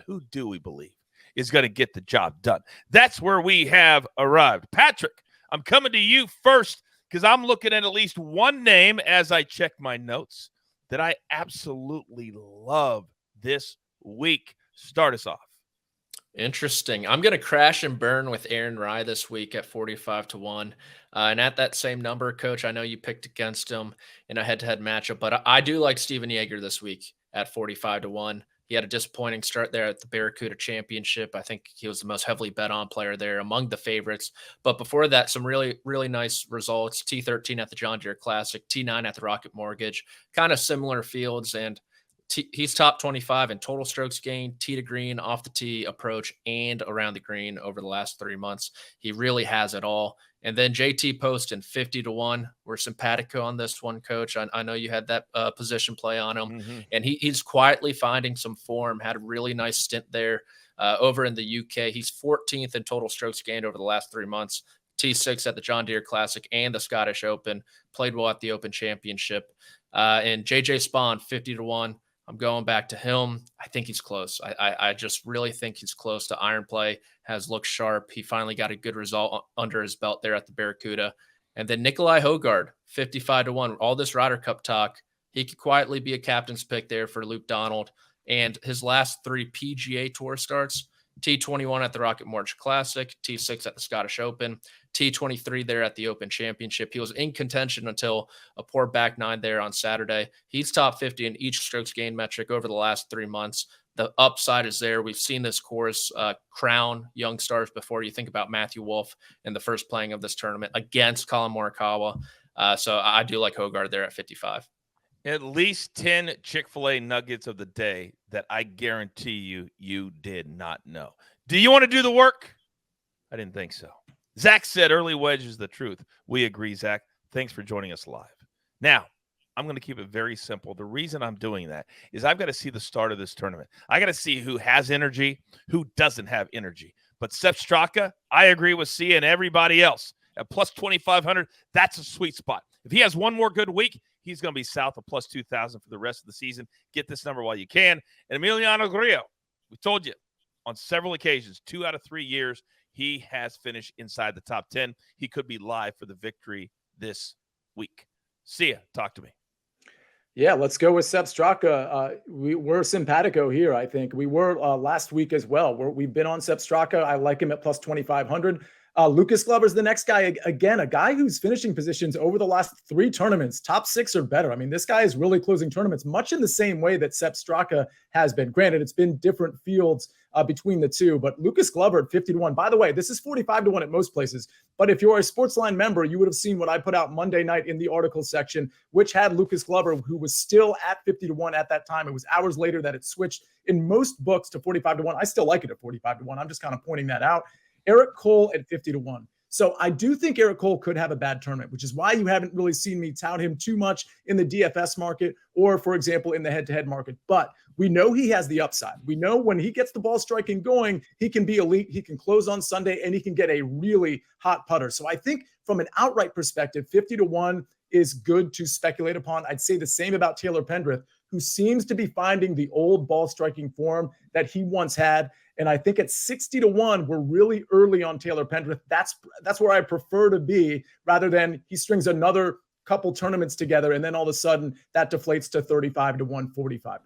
who do we believe is going to get the job done? That's where we have arrived. Patrick, I'm coming to you first because I'm looking at least one name as I check my notes that I absolutely love this week. Start us off. Interesting. I'm going to crash and burn with Aaron Rye this week at 45-1. And at that same number, Coach, I know you picked against him in a head-to-head matchup, but I do like Steven Yeager this week at 45-1. He had a disappointing start there at the Barracuda Championship. I think he was the most heavily bet on player there among the favorites. But before that, some really, really nice results. T13 at the John Deere Classic, T9 at the Rocket Mortgage, kind of similar fields. And he's top 25 in total strokes gained, tee to green, off the tee, approach, and around the green over the last 3 months. He really has it all. And then JT Poston, 50-1. We're simpatico on this one, Coach. I know you had that position play on him. And he's quietly finding some form, had a really nice stint there over in the UK. He's 14th in total strokes gained over the last 3 months. T6 at the John Deere Classic and the Scottish Open. Played well at the Open Championship. And JJ Spawn, 50-1. I'm going back to him. I think he's close. I just really think he's close to iron play, has looked sharp. He finally got a good result under his belt there at the Barracuda. And then Nikolai Hogard, 55-1. All this Ryder Cup talk. He could quietly be a captain's pick there for Luke Donald. And his last 3 PGA Tour starts, T21 at the Rocket Mortgage Classic, T6 at the Scottish Open, T23 there at the Open Championship. He was in contention until a poor back 9 there on Saturday. He's top 50 in each strokes gained metric over the last 3 months. The upside is there. We've seen this course crown young stars before. You think about Matthew Wolff in the first playing of this tournament against Colin Morikawa. So I do like Hogard there at 55. At least 10 Chick-fil-A nuggets of the day that I guarantee you did not know. Do you want to do the work? I didn't think so. Zach said early wedge is the truth. We agree, Zach. Thanks for joining us live. Now, I'm going to keep it very simple. The reason I'm doing that is I've got to see the start of this tournament. I got to see who has energy, who doesn't have energy. But Sepp Straka, I agree with Sia and everybody else. At plus 2,500, that's a sweet spot. If he has one more good week, he's going to be south of plus 2,000 for the rest of the season. Get this number while you can. And Emiliano Grillo, we told you on several occasions, 2 out of 3 years, he has finished inside the top 10. He could be live for the victory this week. See ya. Talk to me. Yeah, let's go with Sepp Straka. We're simpatico here, I think. We were last week as well. We've been on Sepp Straka. I like him at plus 2,500. Lucas Glover's the next guy. Again, a guy who's finishing positions over the last 3 tournaments, top 6 or better. I mean, this guy is really closing tournaments much in the same way that Sepp Straka has been. Granted, it's been different fields between the two, but Lucas Glover at 50-1. By the way, this is 45-1 at most places, but if you're a SportsLine member, you would have seen what I put out Monday night in the article section, which had Lucas Glover, who was still at 50-1 at that time. It was hours later that it switched in most books to 45-1. I still like it at 45-1. I'm just kind of pointing that out. Eric Cole at 50-1. So I do think Eric Cole could have a bad tournament, which is why you haven't really seen me tout him too much in the DFS market or, for example, in the head-to-head market. But we know he has the upside. We know when he gets the ball striking going, he can be elite. He can close on Sunday, and he can get a really hot putter. So I think from an outright perspective, 50-1 is good to speculate upon. I'd say the same about Taylor Pendrith, who seems to be finding the old ball striking form that he once had. And I think at 60-1, we're really early on Taylor Pendrith. That's where I prefer to be, rather than he strings another couple tournaments together and then all of a sudden that deflates to 35-1, 45-1.